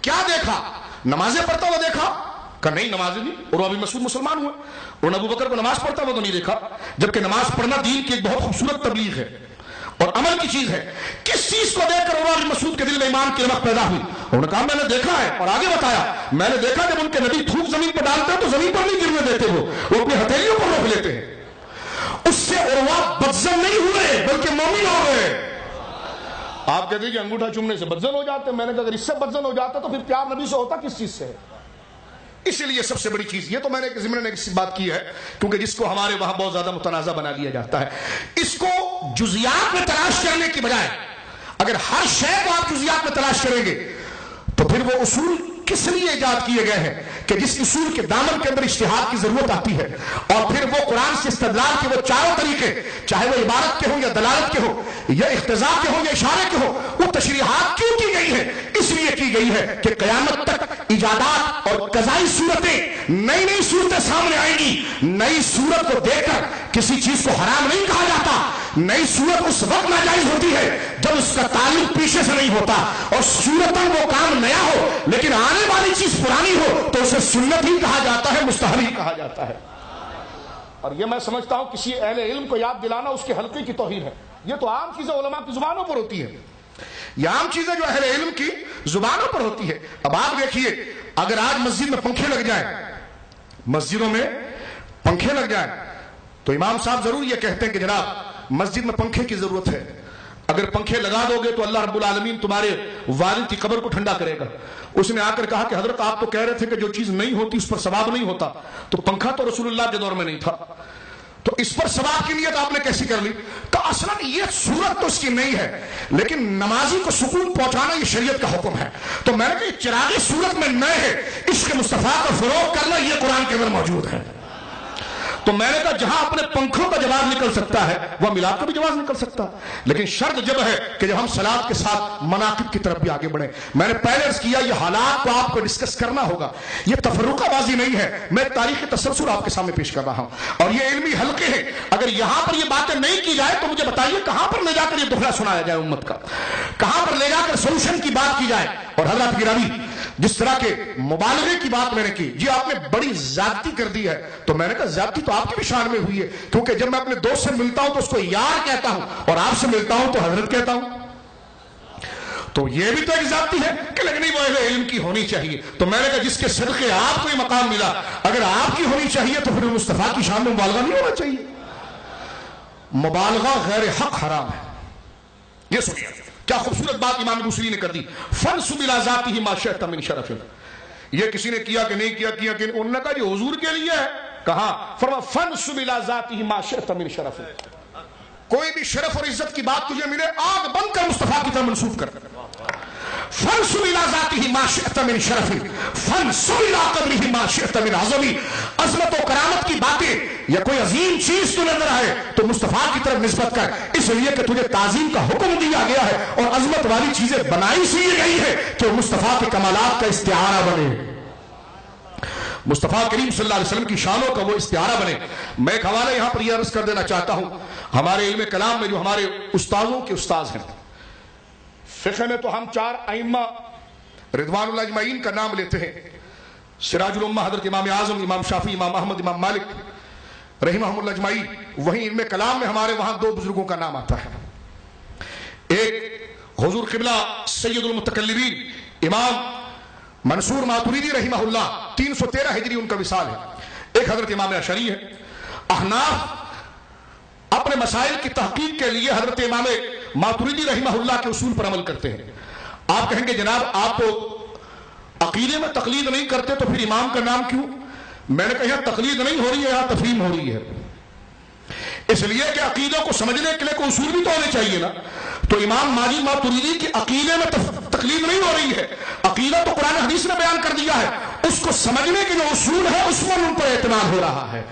کیا دیکھا؟ نمازیں پڑھتا ہوا دیکھا؟ کہ نہیں نمازیں نہیں. اور ابھی مسعود مسلمان ہوئے, اور ابو بکر کو نماز پڑھتا ہوا تو نہیں دیکھا, جبکہ نماز پڑھنا دین کی ایک بہت خوبصورت تبلیغ ہے اور عمل کی چیز ہے. کس چیز کو دیکھ کر عمر بن مسعود کے دل میں ایمان کی رمق پیدا ہوئی؟ انہوں نے کہا میں نے دیکھا ہے, اور آگے بتایا میں نے دیکھا جب ان کے نبی تھوک زمین پر ڈالتے ہیں تو زمین پر نہیں گرنے دیتے, وہ اپنی ہتھیلیوں پر روک لیتے ہیں. اس سے عروہ بدزن نہیں ہوئے بلکہ مومن ہو گئے. آپ کہتے ہیں کہ انگوٹھا چومنے سے بدزن ہو جاتے ہیں. میں نے کہا اگر اس سے بدزن ہو جاتا تو پھر پیار نبی سے ہوتا کس چیز سے ہے؟ اسی لیے سب سے بڑی چیز یہ تو میں نے ضمن نے بات کی ہے کیونکہ جس کو ہمارے وہاں بہت زیادہ متنازع بنا لیا جاتا ہے. اس کو جزیات میں تلاش کرنے کی بجائے اگر ہر شے کو آپ جزیات میں تلاش کریں گے تو پھر وہ اصول کس لیے ایجاد کیے گئے ہیں کہ جس اصول کے دامن کے اندر اجتہاد کی ضرورت آتی ہے, اور پھر وہ قرآن سے استدلال کے وہ چاروں طریقے, چاہے وہ عبارت کے ہوں یا دلالت کے ہوں یا اقتضاء کے ہوں یا اشارے کے ہوں, وہ تشریحات کیوں کی گئی ہے؟ اس لیے کی گئی ہے کہ قیامت تک ایجادات اور قضائی صورتیں نئی نئی صورتیں سامنے آئیں گی. نئی صورت کو دیکھ کر کسی چیز کو حرام نہیں کہا جاتا. نئی صورت اس وقت ناجائز ہوتی ہے جب اس کا تعلق پیچھے سے نہیں ہوتا, اور صورتاً وہ کام نیا ہو لیکن آنے والی چیز پرانی ہو تو اسے سنت ہی کہا جاتا ہے, مستحب ہی کہا جاتا ہے. اور یہ میں سمجھتا ہوں کسی اہل علم کو یاد دلانا اس کے حلقے کی توہین ہے. یہ تو عام چیزیں علماء کی زبانوں پر ہوتی ہیں, یہ عام چیزیں جو اہل علم کی زبانوں پر ہوتی ہے. اب آپ دیکھیے اگر آج مسجد میں پنکھے لگ جائیں, مسجدوں میں پنکھے لگ جائیں تو امام صاحب ضرور یہ کہتے ہیں کہ جناب مسجد میں پنکھے کی ضرورت ہے, اگر پنکھے لگا دو گے تو اللہ رب العالمین تمہارے والد کی قبر کو ٹھنڈا کرے گا. اس نے آ کر کہا کہ حضرت آپ تو کہہ رہے تھے کہ جو چیز نہیں ہوتی اس پر ثواب نہیں ہوتا, تو پنکھا تو رسول اللہ کے دور میں نہیں تھا, تو اس پر ثواب کی نیت آپ نے کیسی کر لی؟ تو اصلا یہ صورت تو اس کی نہیں ہے, لیکن نمازی کو سکون پہنچانا یہ شریعت کا حکم ہے. تو میں نے کہا چراغی صورت میں نئے ہے, عشق مصطفیٰ کا فروغ کرنا یہ قرآن کے اندر موجود ہے. تو میں نے کہا جہاں اپنے پنکھوں کا جواز نکل سکتا ہے وہ میلاد کا بھی جواز نکل سکتا ہے، لیکن شرط جب ہے کہ جب ہم صلات کے ساتھ مناقب کی طرف بھی آگے بڑھیں۔ میں نے پہلے عرض کیا یہ حالات کو آپ کو ڈسکس کرنا ہوگا، یہ تفرقہ بازی نہیں ہے، میں تاریخ تسلسل آپ کے سامنے پیش کر رہا ہوں اور یہ علمی حلقے ہیں۔ اگر یہاں پر یہ باتیں نہیں کی جائے تو مجھے بتائیے کہاں پر لے جا کر یہ دوہرا سنایا جائے امت کا، کہاں پر لے جا کر سولوشن کی بات کی جائے۔ اور حضرات گرامی جس طرح کے مبالغے کی بات میں نے کی، جی آپ نے بڑی زیادتی کر دی ہے، تو میں نے کہا زیادتی تو آپ کی بھی شان میں ہوئی ہے، کیونکہ جب میں اپنے دوست سے ملتا ہوں تو اس کو یار کہتا ہوں اور آپ سے ملتا ہوں تو حضرت کہتا ہوں، تو یہ بھی تو ایک زیادتی ہے کہ لگنی وہ اہل علم کی ہونی چاہیے۔ تو میں نے کہا جس کے صدقے آپ کو یہ مقام ملا اگر آپ کی ہونی چاہیے تو پھر مصطفیٰ کی شان میں مبالغہ نہیں ہونا چاہیے۔ مبالغہ غیر حق حرام ہے۔ یہ سنیے کیا خوبصورت بات امام بوصیری نے کر دی، فَنْسُبْ إِلَىٰ ذَاتِهِ مَا شِئْتَ مِنْ شَرَفٍ۔ یہ کسی نے کیا کہ نہیں کیا کہ انہوں نے کہا یہ حضور کے لیے ہے، کہا فرما فَنْسُبْ إِلَىٰ ذَاتِهِ مَا شِئْتَ مِنْ شَرَفٍ۔ کوئی بھی شرف اور عزت کی بات تجھے ملے آگ بند کر مصطفیٰ کی طرف منسوب کر۔ فَنْسُبْ إِلَىٰ ذَاتِهِ مَا شِئْتَ مِنْ شَرَفٍ فَنْسُبْ إِلَىٰ قَدْرِهِ مَا شِئْتَ مِنْ عَظَمٍ۔ عظمت و کرامت کی باتیں یا کوئی عظیم چیز تو نظر آئے تو مصطفیٰ کی طرف نسبت کر، اس لیے کہ تجھے تعظیم کا حکم دیا گیا ہے اور عظمت والی چیزیں بنائی سی گئی ہے کہ مصطفیٰ کے کمالات کا استعارہ بنے، مصطفیٰ کریم صلی اللہ علیہ وسلم کی شانوں کا وہ استعارہ بنے۔ میں ایک حوالہ یہاں پر یہ عرض کر دینا چاہتا ہوں، ہمارے علم کلام میں جو ہمارے استاذوں کے استاذ ہیں، فقہ میں تو ہم 4 ائمہ رضوان اللہ اجمعین کا نام لیتے ہیں، سراج الامہ حضرت امام اعظم، امام شافعی، امام احمد، امام مالک رحمہم اللہ اجمعین۔ وہیں علم کلام میں ہمارے وہاں 2 بزرگوں کا نام آتا ہے، ایک حضور قبلہ سید المتکلمین امام منصور ماتریدی رحمہ اللہ 313 ہجری ان کا وصال ہے، ایک حضرت امام اشعری ہے۔ احناف اپنے مسائل کی تحقیق کے لیے حضرت امام ماتریدی رحمہ اللہ کے اصول پر عمل کرتے ہیں۔ آپ کہیں گے جناب آپ تو عقیدے میں تقلید نہیں کرتے تو پھر امام کا نام کیوں؟ میں نے کہا یہاں تقلید نہیں ہو رہی ہے، یہاں تفہیم ہو رہی ہے، اس لیے کہ عقیدوں کو سمجھنے کے لیے کوئی اصول بھی تو ہونے چاہیے نا۔ تو امام ماجد ماتریدی کی عقیدے میں تقلید نہیں ہو رہی ہے، عقیدہ تو قرآن حدیث نے بیان کر دیا ہے، اس کو سمجھنے کے جو اصول ہے اس میں ان پر اعتماد ہو رہا ہے۔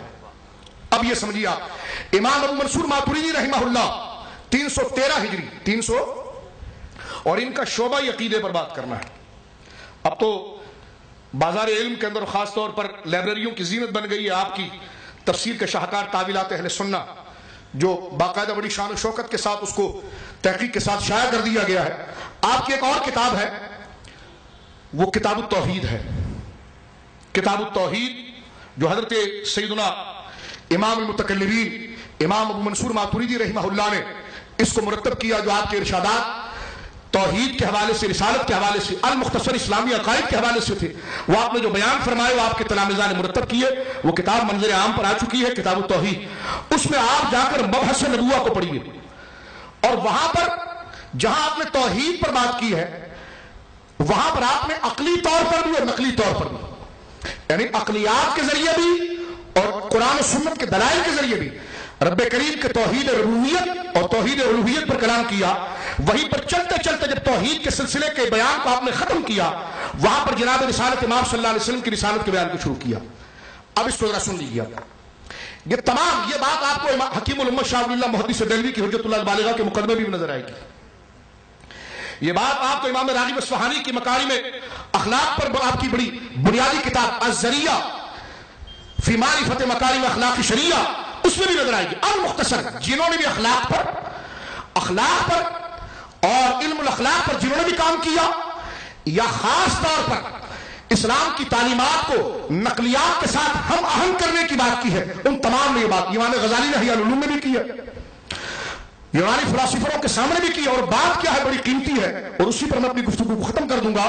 اب یہ سمجھیے آپ امام ابو منصور ماتریدی رحمہ اللہ 313 ہجری 300 اور ان کا شعبہ عقیدے پر بات کرنا ہے۔ اب تو بازار علم کے اندر خاص طور پر لائبریریوں کی زینت بن گئی ہے آپ کی تفسیر کے شاہکار تعویلات اہل سنہ، جو باقاعدہ بڑی شان و شوکت کے ساتھ اس کو تحقیق کے ساتھ شائع کر دیا گیا ہے۔ آپ کی ایک اور کتاب ہے، وہ کتاب التوحید ہے، کتاب التوحید جو حضرت سیدنا امام المتکلمین امام ابو منصور ماتریدی رحمہ اللہ نے اس کو مرتب کیا، جو آپ کے ارشادات توحید کے حوالے سے، رسالت کے حوالے سے، المختصر اسلامی عقائد کے حوالے سے تھے، وہ آپ نے جو بیان فرمائے وہ آپ کے تلامذہ نے مرتب کیے، وہ کتاب منظر عام پر آ چکی ہے، کتاب التوحید۔ اس میں آپ جا کر مبحث نبوہ کو پڑھیے اور وہاں پر جہاں آپ نے توحید پر بات کی ہے وہاں پر آپ نے عقلی طور پر بھی اور نقلی طور پر بھی، یعنی عقلیات کے ذریعے بھی اور قرآن و سنت کے دلائل کے ذریعے بھی رب کریم کے توحید ربوبیت اور توحید الوہیت پر کلام کیا۔ وہیں پر چلتے چلتے جب توحید کے سلسلے کے بیان کو آپ نے ختم کیا، وہاں پر جناب رسالت امام صلی اللہ علیہ وسلم کی رسالت کے بیان کو شروع کیا۔ اب اس کو ذرا سن لیجیے، یہ تمام یہ بات آپ کو حکیم الامت شاہ ولی اللہ محدث دہلوی کی حجت اللہ البالغہ کے مقدمے بھی نظر آئے گی۔ یہ بات آپ کو امام راغب اصفہانی کی مکارم اخلاق پر آپ کی بڑی بنیادی کتاب الذریعہ فی معرفت مکارم اخلاق شریعہ اس میں بھی نظر آئے گی۔ المختصر جنہوں نے بھی اخلاق پر اور علم الاخلاق پر جنہوں نے بھی کام کیا، یا خاص طور پر اسلام کی تعلیمات کو نقلیات کے ساتھ ہم آہنگ کرنے کی بات کی ہے، ان تمام نے یہ بات امام غزالی نے احیاء العلوم میں بھی کی ہے، یونانی فلاسفروں کے سامنے بھی کی، اور بات کیا ہے بڑی قیمتی ہے، اور اسی پر میں اپنی گفتگو کو ختم کر دوں گا،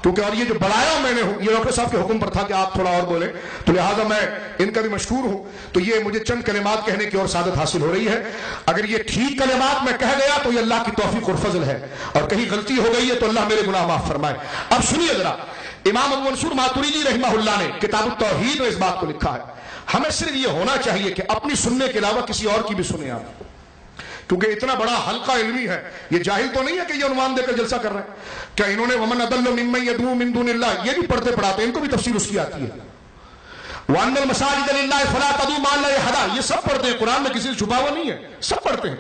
کیونکہ اور یہ جو بڑھایا میں نے یہ ڈاکٹر صاحب کے حکم پر تھا کہ آپ تھوڑا اور بولیں، تو لہٰذا میں ان کا بھی مشکور ہوں، تو یہ مجھے چند کلمات کہنے کی اور سعادت حاصل ہو رہی ہے۔ اگر یہ ٹھیک کلمات میں کہہ گیا تو یہ اللہ کی توفیق اور فضل ہے، اور کہیں غلطی ہو گئی ہے تو اللہ میرے گناہ معاف فرمائے۔ اب سنیے ذرا، امام ابو منصور ماتریدی رحمہ اللہ نے کتاب التوحید میں اس بات کو لکھا ہے۔ ہمیں صرف یہ ہونا چاہیے کہ اپنی سننے کے علاوہ کسی اور کی بھی سنیں آپ، کیونکہ اتنا بڑا حلقہ علمی ہے، یہ جاہل تو نہیں ہے کہ یہ عنوان دے کر جلسہ کر رہے ہیں۔ کیا انہوں نے ومن اضل ممن يدعو من دون اللہ یہ بھی پڑھتے پڑھاتے، ان کو بھی تفسیر اس کی آتی ہے۔ وَأَنَّ الْمَسَاجِدَ لِلَّهِ فَلَا تَدْعُوا مَعَ اللَّهِ أَحَدًا، یہ سب پڑھتے ہیں، قرآن میں کسی سے چھپا ہوا نہیں ہے، سب پڑھتے ہیں.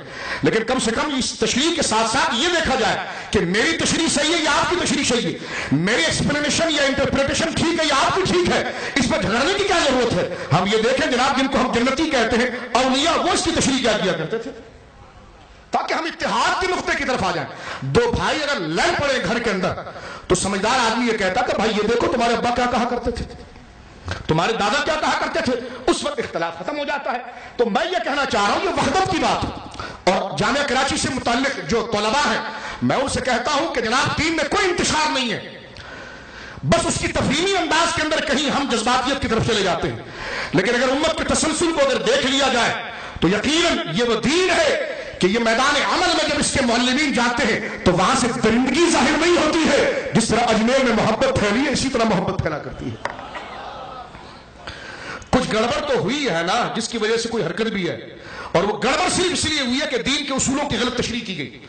لیکن کم سے کم اس تشریح کے ساتھ ساتھ یہ دیکھا جائے کہ میری تشریح صحیح ہے یا آپ کی تشریح صحیح ہے، میری ایکسپلینیشن یا انٹرپریٹیشن ٹھیک ہے یا آپ کی ٹھیک ہے. اس پر جھگڑنے کی کیا ضرورت ہے؟ ہم یہ دیکھیں جناب جن کو ہم جنتی کہتے ہیں اولیاء، وہ اس کی تشریح کیا کیا کرتے تھے تاکہ ہم اتحاد کے نقطے کی طرف آ جائیں. دو بھائی اگر لڑ پڑے گھر کے اندر تو سمجھدار آدمی یہ کہتا کہ بھائی یہ دیکھو تمہارے ابا کیا کہا کرتے تھے، تمہارے دادا کیا کہا کرتے تھے، اس وقت اختلاف ختم ہو جاتا ہے. تو میں یہ کہنا چاہ رہا ہوں یہ وحدت کی بات ہے. اور جامعہ کراچی سے متعلق جو طلباء ہیں میں ان سے کہتا ہوں کہ جناب دین میں کوئی انتشار نہیں ہے، بس اس کی تفہیمی انداز کے اندر کہیں ہم جذباتیت کی طرف چلے جاتے ہیں. لیکن اگر امت کے تسلسل کو اگر دیکھ لیا جائے تو یقیناً یہ وہ دین ہے کہ یہ میدان عمل میں جب اس کے معلمین جاتے ہیں تو وہاں سے درندگی ظاہر نہیں ہوتی ہے. جس طرح اجمیر میں محبت پھیلی ہے اسی طرح محبت پھیلا کرتی ہے. کچھ گڑبڑ تو ہوئی ہے نا جس کی وجہ سے کوئی حرکت بھی ہے، اور وہ گڑبڑ صرف اس لیے ہوئی ہے کہ دین کے اصولوں کی غلط تشریح کی گئی،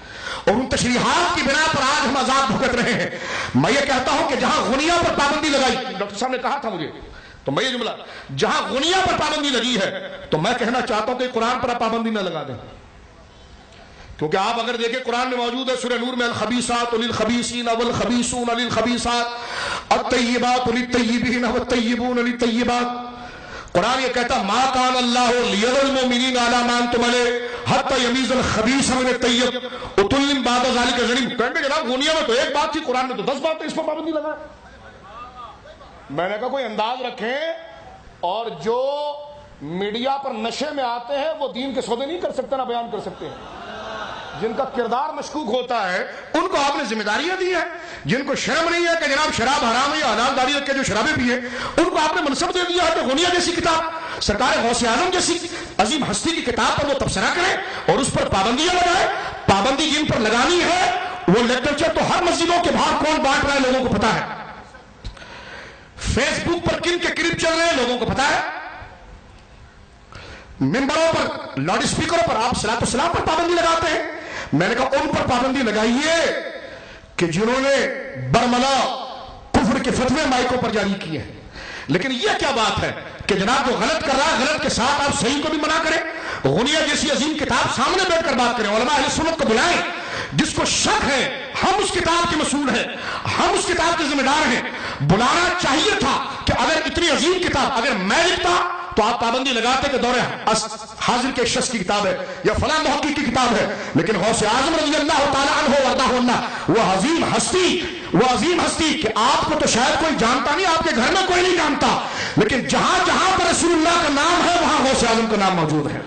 اور ان تشریحات کی بنا پر آج ہم آزاد بھگت رہے ہیں. میں یہ کہتا ہوں کہ جہاں غنیہ پر پابندی لگائی، ڈاکٹر صاحب نے کہا تھا مجھے تو میں یہ جملہ، جہاں غنیہ پر پابندی لگی ہے تو میں کہنا چاہتا ہوں کہ قرآن پر آپ پابندی نہ لگا دیں. کیونکہ آپ اگر دیکھیں قرآن میں موجود ہے سورہ نور میں الخبیثات للخبیثین والخبیثون للخبیثات الطیبات للطیبین والطیبون للطیبات. قرآن یہ کہتا ما کان اللہ لیذر المؤمنین علی ما انتم علیہ حتی یمیز الخبیث من الطیب اتل بعد ذلک ظلم. کہتے جناب غنیہ میں تو ایک بات تھی، قرآن میں تو 10 باتیں، اس پر پابندی لگائیں. میں نے کہا کوئی انداز رکھیں، اور جو میڈیا پر نشے میں آتے ہیں وہ دین کے سودے نہیں کر سکتے نہ بیان کر سکتے ہیں. جن کا کردار مشکوک ہوتا ہے ان کو آپ نے ذمہ داریاں دی ہیں. جن کو شرم نہیں ہے کہ جناب شراب حرام ہے یا حلال داری رکھ کے جو شرابیں پیے ان کو آپ نے منصب دے دیا ہے کہ غنیہ جیسی کتاب، سرکار غوث اعظم جیسی عظیم ہستی کی کتاب پر وہ تبصرہ کریں اور اس پر پابندیاں لگائیں. پابندی جن پر لگانی ہے وہ لٹریچر تو ہر مسجدوں کے باہر کون بانٹ رہا ہے لوگوں کو پتا ہے، فیس بک پر کن کے کلپ چل رہے ہیں لوگوں کو پتا ہے، ممبروں پر لاؤڈ اسپیکروں پر آپ صلاۃ والسلام پر پابندی لگاتے ہیں. میں نے کہا ان پر پابندی لگائیے کہ جنہوں نے برملا کفر کے فتوے مائکوں پر جاری کیے ہیں. لیکن یہ کیا بات ہے کہ جناب جو غلط کر رہا ہے غلط کے ساتھ آپ صحیح کو بھی منع کریں. غنیہ جیسی عظیم کتاب سامنے بیٹھ کر بات کریں، علماء اہل سنت کو بلائیں. جس کو شک ہے ہم اس کتاب کے مسئول ہیں، ہم اس کتاب کے ذمہ دار ہیں. بلانا چاہیے تھا کہ اگر اتنی عظیم کتاب اگر میں لکھتا تو آپ پابندی لگاتے کہ دور حاضر کے شخص کی کتاب ہے یا فلاں محقق کی کتاب ہے. لیکن غوث اعظم رضی اللہ تعالیٰ عنہ وارضاہ عنہ وہ عظیم ہستی کہ آپ کو تو شاید کوئی جانتا نہیں، آپ کے گھر میں کوئی نہیں جانتا، لیکن جہاں جہاں پر رسول اللہ کا نام ہے وہاں غوث اعظم کا نام موجود ہے.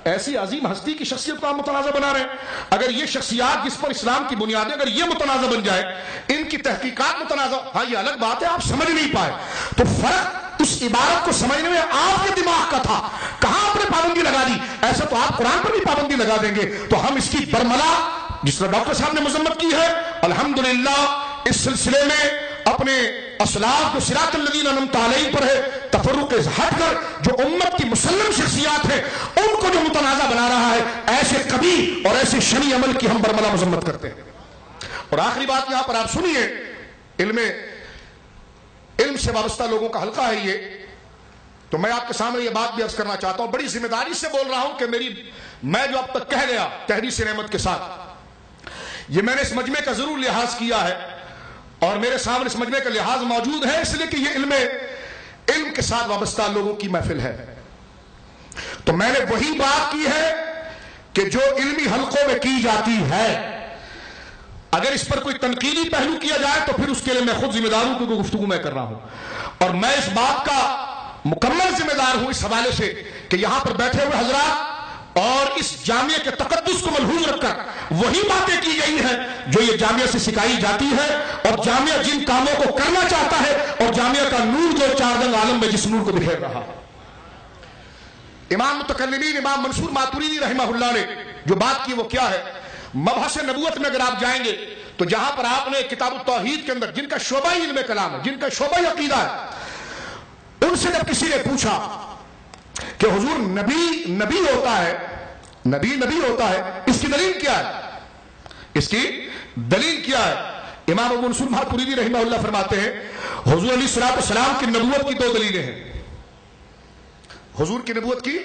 ایسی عظیم ہستی کی شخصیت کو آپ متنازع بنا رہے ہیں. اگر یہ شخصیات جس پر اسلام کی بنیادیں اگر یہ متنازع بن جائے، ان کی تحقیقات متنازع، ہاں یہ الگ بات ہے آپ سمجھ نہیں پائے، تو فرق اس عبارت کو سمجھنے میں آپ کے دماغ کا تھا. کہاں آپ نے پابندی لگا دی؟ ایسا تو آپ قرآن پر بھی پابندی لگا دیں گے تو ہم اس کی برملا جس طرح ڈاکٹر صاحب نے مذمت کی ہے الحمدللہ اس سلسلے میں اپنے اسلاف جو صراط الذین انعمت علیہم پر ہے تفرق ہٹ کر جو امت کی مسلم شخصیات ہیں ان کو جو متنازع بنا رہا ہے، ایسے قبیح اور ایسے شنی عمل کی ہم برملا مذمت کرتے ہیں. اور آخری بات یہاں پر آپ سنیے، علم سے وابستہ لوگوں کا حلقہ ہے یہ، تو میں آپ کے سامنے یہ بات بھی عرض کرنا چاہتا ہوں، بڑی ذمہ داری سے بول رہا ہوں کہ میں جو اب تک کہہ گیا تحریص رحمت کے ساتھ، یہ میں نے اس مجمع کا ضرور لحاظ کیا ہے اور میرے سامنے اس مجمع کا لحاظ موجود ہے، اس لیے کہ یہ علم کے ساتھ وابستہ لوگوں کی محفل ہے. تو میں نے وہی بات کی ہے کہ جو علمی حلقوں میں کی جاتی ہے، اگر اس پر کوئی تنقیدی پہلو کیا جائے تو پھر اس کے لیے میں خود ذمہ دار ہوں کیونکہ گفتگو میں کر رہا ہوں، اور میں اس بات کا مکمل ذمہ دار ہوں اس حوالے سے کہ یہاں پر بیٹھے ہوئے حضرات اور اس جامعہ کے تقدس کو ملحوظ رکھ کر وہی باتیں کی گئی ہیں جو یہ جامعہ سے سکھائی جاتی ہے، اور جامعہ جن کاموں کو کرنا چاہتا ہے، اور جامعہ کا نور جو چار رنگ عالم میں جس نور کو بکھیر رہا. امام متکلمین امام منصور ماتوریدی رحمہ اللہ نے جو بات کی وہ کیا ہے؟ مبحث نبوت میں اگر آپ جائیں گے تو جہاں پر آپ نے کتاب التوحید کے اندر جن کا شعبہ علم کلام ہے، جن کا شعبہ عقیدہ ہے، ان سے جب کسی نے پوچھا کہ حضور نبی ہوتا ہے، نبی ہوتا ہے، اس کی دلیل کیا ہے؟ اس کی دلیل کیا ہے؟ امام ابو منصور ماتریدی رحمہ اللہ فرماتے ہیں حضور علیہ الصلوۃ والسلام کی نبوت کی 2 دلیلیں ہیں. حضور کی نبوت کی.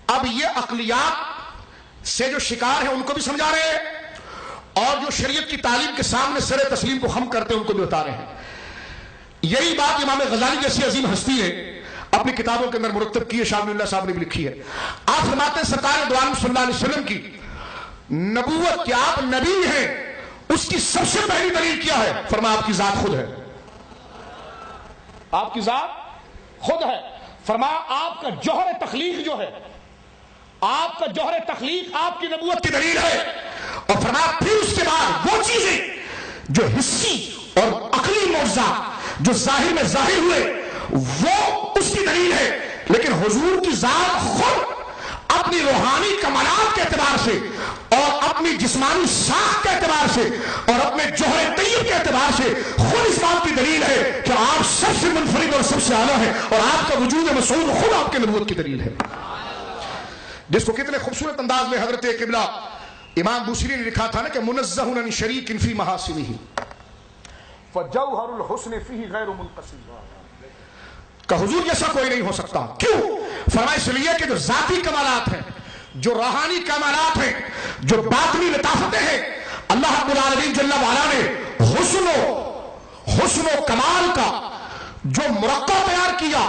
اب یہ عقلیات سے جو شکار ہیں ان کو بھی سمجھا رہے ہیں اور جو شریعت کی تعلیم کے سامنے سر تسلیم کو خم کرتے ہیں ان کو بھی بتا رہے ہیں. یہی بات امام غزالی جیسی عظیم ہستی نے اپنی کتابوں کے اندر مرتب کی ہے. شاہ ولی اللہ صاحب نے بھی لکھی ہے. آپ فرماتے ہیں سرکار دو عالم صلی اللہ علیہ وسلم کی نبوت کہ آپ نبی ہیں اس کی سب سے پہلی دلیل کیا ہے؟ فرمایا آپ کی ذات خود ہے. آپ کی ذات خود ہے. فرمایا آپ کا جوہر تخلیق جو ہے، آپ کا جوہر تخلیق آپ کی نبوت کی دلیل ہے. اور فرمایا پھر اس کے بعد وہ چیزیں جو حسی اور عقلی معجزات جو ظاہر میں ظاہر ہوئے وہ اس کی دلیل ہے. لیکن حضور کی ذات خود اپنی روحانی کمالات کے اعتبار سے اور اپنی جسمانی ساخت کے اعتبار سے اور اپنے جوہر طیب کے اعتبار سے خود اس بات کی دلیل ہے کہ آپ سب سے منفرد اور سب سے اعلیٰ ہیں اور آپ کا وجود مسعود خود آپ کے نبوت کی دلیل ہے. جس کو کتنے خوبصورت انداز میں حضرت قبلہ امام بوصیری نے لکھا تھا نا کہ منزہ عن شریک فی محاسنہ فجوہر الحسن فیہ غیر منقسم، کہ حضور جیسا کوئی نہیں ہو سکتا. کیوں؟ فرمایا اس لیے کہ جو ذاتی کمالات ہیں، جو روحانی کمالات ہیں، جو باطنی لطافتیں ہیں، اللہ رب العالمین جل وعلا نے حسن و کمال کا جو مرقع تیار کیا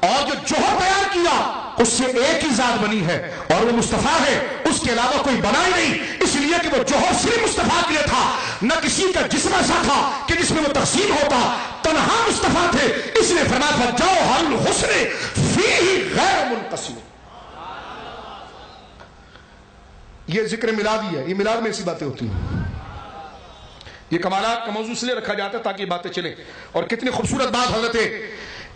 اور جو جوہر تیار کیا اس سے ایک ہی ذات بنی ہے اور وہ مصطفیٰ ہے. اس کے علاوہ کوئی بنا ہی نہیں. اس لیے کہ وہ جوہر صرف مصطفیٰ کے لیے تھا، نہ کسی کا جسم ایسا تھا کہ جس میں وہ تقسیم ہوتا. تنہا مصطفیٰ تھے. اس لیے فرمایا تھا جوہر الحسن فیہ غیر منقسم. یہ ذکر میلادی ہے. یہ میلاد میں ایسی باتیں ہوتی ہیں. یہ کمالات کا موضوع اس لیے رکھا جاتا ہے تاکہ یہ باتیں چلیں. اور کتنی خوبصورت بات حضرت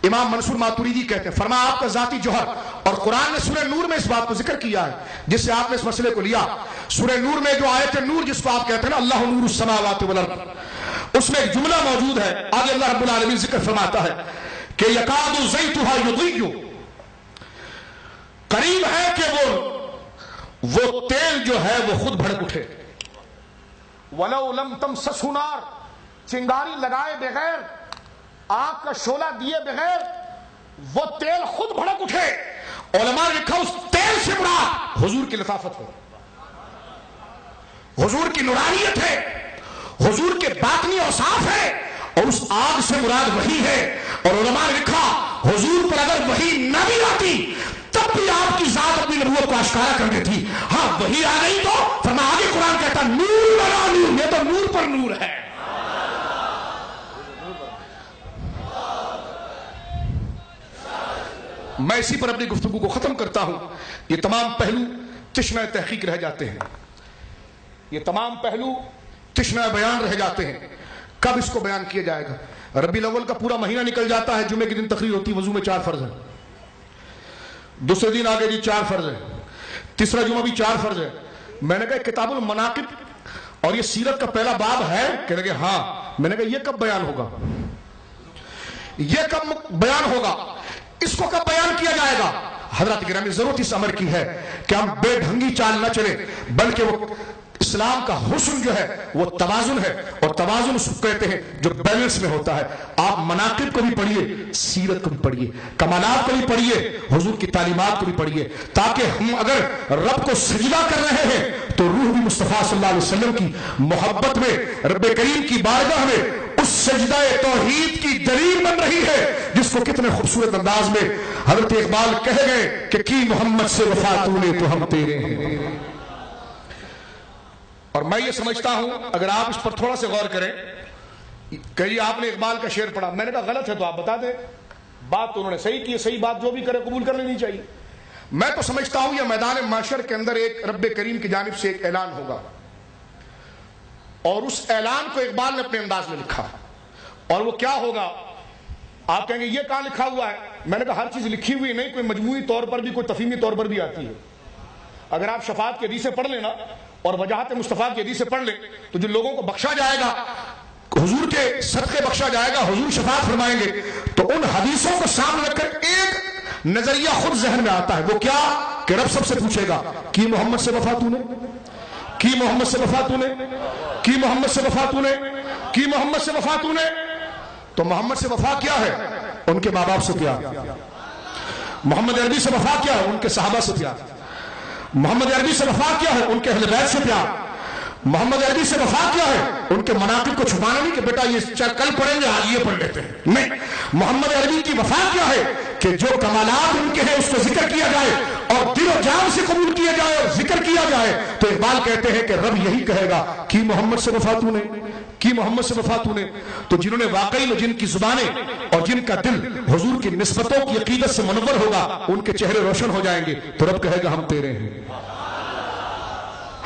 امام منصور ماتریدی کہتے ہیں. فرمایا آپ کا ذاتی جوہر. اور قرآن نے سورہ نور میں اس بات کو ذکر کیا ہے جس سے آپ نے اس مسئلے کو لیا. سورہ نور میں جو آیت نور جس کو آپ کہتے ہیں نا اللہ نور السماوات والارض، اس میں ایک جملہ موجود ہے. آگے اللہ رب العالمین ذکر فرماتا ہے کہ یکاد زیتھا یضیء، قریب ہے کہ وہ تیل جو ہے وہ خود بھڑک اٹھے. ولو لم تمسسہ نار، چنگاری لگائے بغیر، آگ کا شعلہ دیے بغیر وہ تیل خود بھڑک اٹھے. علماء نے لکھا اس تیل سے مراد حضور کی لطافت ہے، حضور کی نورانیت ہے، حضور کے باطنی اوصاف ہے، اور اس آگ سے مراد وحی ہے. اور علماء نے لکھا حضور پر اگر وحی نہ بھی آتی تب بھی آپ کی ذات اپنی نبوت کو آشکارا کر دیتی. ہاں وحی آ گئی تو فرمایا آگے قرآن کہتا نور بنا نور، یہ تو نور پر نور ہے. میں اسی پر اپنی گفتگو کو ختم کرتا ہوں. یہ تمام پہلو تشنہ تحقیق رہ جاتے ہیں، یہ تمام پہلو تشنہ بیان رہ جاتے ہیں. کب اس کو بیان کیا جائے گا؟ ربیع الاول کا پورا مہینہ نکل جاتا ہے، جمعے کے دن تقریر ہوتی ہے، وضو میں 4 فرض ہیں، دوسرے دن آگے جی 4 فرض ہیں، تیسرا جمعہ بھی 4 فرض ہے. میں نے کہا کتاب المناقب اور یہ سیرت کا پہلا باب ہے. کہنے لگے ہاں. میں نے کہا یہ کب بیان ہوگا، یہ کب بیان ہوگا، اس کو کب بیان کیا جائے گا؟ حضرات گرامی ضرورت اس امر کی ہے کہ ہم بے ڈھنگی چال نہ چلیں، بلکہ وہ اسلام کا حسن جو ہے وہ توازن ہے، اور توازن اس کو کہتے ہیں جو بیلنس میں ہوتا ہے. آپ مناقب کو بھی پڑھیے، سیرت کو بھی پڑھیے، کمالات کو بھی پڑھیے، حضور کی تعلیمات کو بھی پڑھیے، تاکہ ہم اگر رب کو سجدہ کر رہے ہیں تو روح بھی مصطفیٰ صلی اللہ علیہ وسلم کی محبت میں رب کریم کی بارگاہ میں اس سجدہ توحید کی دلیل بن رہی ہے، جس کو کتنے خوبصورت انداز میں حضرت اقبال کہہ گئے کہ کی محمد سے وفا تو نے تو ہم تیرے ہیں. اور میں یہ سمجھتا ہوں اگر آپ اس پر تھوڑا سے غور کریں کہ یہ آپ نے اقبال کا شعر پڑھا، میں نے کہا غلط ہے تو آپ بتا دیں. بات تو انہوں نے صحیح کی ہے، صحیح بات جو بھی کرے قبول کر لینی چاہیے. میں تو سمجھتا ہوں یہ میدان محشر کے اندر ایک رب کریم کی جانب سے ایک اعلان ہوگا، اور اس اعلان کو اقبال نے اپنے انداز میں لکھا. اور وہ کیا ہوگا؟ آپ کہیں گے یہ کہاں لکھا ہوا ہے؟ میں نے کہا ہر چیز لکھی ہوئی نہیں، کوئی مجموعی طور پر بھی، کوئی تفہیمی طور پر بھی آتی ہے. اگر آپ شفاعت کی حدیثیں پڑھ لینا اور وجاہت مصطفیٰ کی حدیثیں پڑھ لیں تو جو لوگوں کو بخشا جائے گا، حضور کے صدقے بخشا جائے گا، حضور شفاعت فرمائیں گے، تو ان حدیثوں کو سامنے رکھ کر ایک نظریہ خود ذہن میں آتا ہے. وہ کیا کہ رب سب سے پوچھے گا کی محمد سے وفا تو نے، کی محمد سے وفا تو نے، کی محمد سے وفا تو نے. کی محمد سے وفا تو نے؟ تو محمد سے وفا کیا ہے؟ ان کے ماں باپ سے پیار. محمد عربی سے وفا کیا ہے؟ ان کے صحابہ سے پیار. محمد عربی سے وفا کیا ہے؟ ان کے اہل بیت سے پیار. محمد عربی سے وفا کیا ہے؟ ان کے مناقب کو چھپانا نہیں کہ بیٹا یہ کل پڑھیں گے آج یہ پڑھ لیتے ہیں. نہیں، محمد عربی کی وفا کیا ہے کہ جو کمالات ان کے ہیں اس کو ذکر کیا جائے اور دل و جان سے قبول کیا جائے اور ذکر کیا جائے. تو اقبال کہتے ہیں کہ رب یہی کہے گا کہ محمد سے وفا تو نے، کی محمد سے وفا تو نے. تو جنہوں نے واقعی میں جن کی زبانیں اور جن کا دل حضور کی نسبتوں کی عقیدت سے منور ہوگا ان کے چہرے روشن ہو جائیں گے. تو رب کہے گا ہم تیرے ہیں،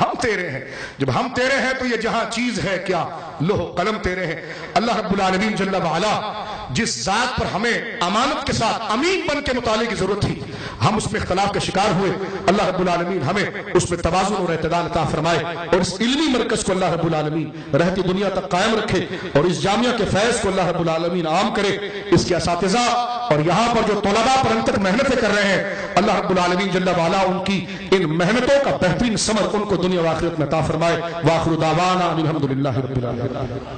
ہم تیرے ہیں. جب ہم تیرے ہیں تو یہ جہاں چیز ہے کیا، لوح قلم تیرے ہیں. اللہ رب العالمین جل وعلا جس ذات پر ہمیں امانت کے ساتھ امین بن کے مطالعے کی ضرورت تھی، ہم اس میں اختلاف کے شکار ہوئے. اللہ رب العالمین ہمیں اس میں توازن اور اعتدال عطا فرمائے اور اس علمی مرکز کو اللہ رب العالمین رہتی دنیا تک قائم رکھے اور اس جامعہ کے فیض کو اللہ رب العالمین عام کرے. اس کے اساتذہ اور یہاں پر جو طلباء پر ان تک محنتیں کر رہے ہیں، اللہ رب العالمین جل وعلا ان کی ان محنتوں کا بہترین ثمر ان کو دنیا و آخرت میں عطا فرمائے. وآخر دعوانا الحمدللہ رب العالمین.